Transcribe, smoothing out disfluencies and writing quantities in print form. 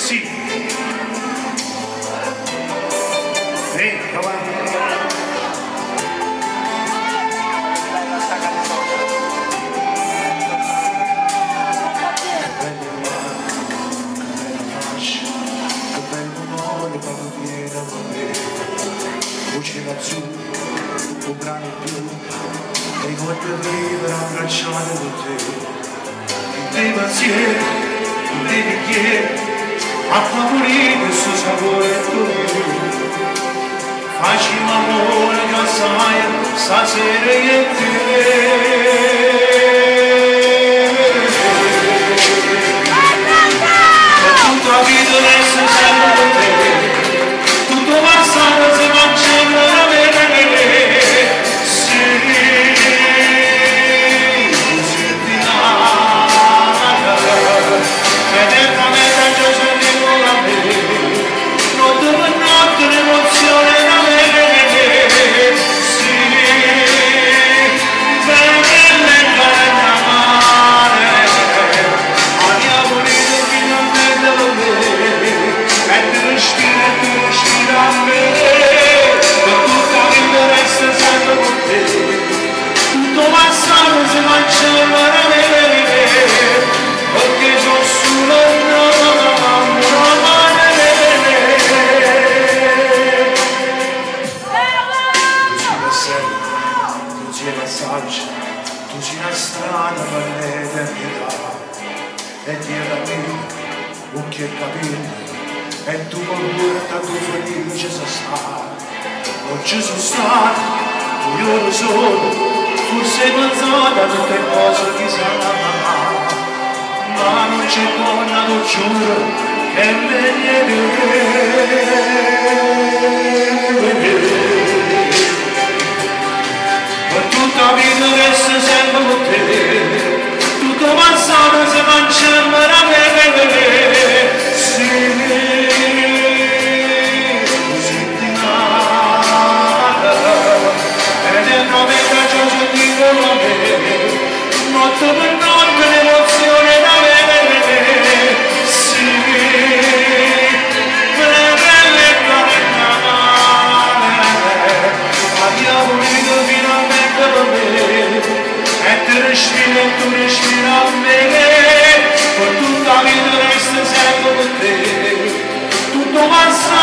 sì. Come on. Voce azzurra, un brano più, e i colpi a vivere abbracciate con te. In dei pensieri, in dei bicchieri, a favorire il suo sapore tuo. Facciamo amore che sai, stasera io e te. Per tutta la vita adesso sempre con te. Tutto passato si cancella da me. Sì, così di nata. Eternamente già sentivo da me. Notte per notte l'emozione da me. Sì, bella e carnavale. Abbiamo unito finalmente per me. E tu respira a me. Per tutta la vita resta sempre con te. Tutto passato si cancella da me. Perché sono solo tu sei una strada per l'eternità e dietro a me occhi e capelli e tu con l'urta tu felice sei stato non ci sono stato io lo sono forse pensata tutte cose che sarà ma non c'è donna lo giuro che è meglio di te. Per tutta la vita resta sempre con te. Tutto passato si cancella da me. Sì, così di nata. Ed è una vita già sentito da me. Notte per notte l'emozione da me. Sì, bella e carnavale. Abbiamo unito finalmente per me. E tu respiri a me. Per tutta la vita resta sempre con te. Tutto passa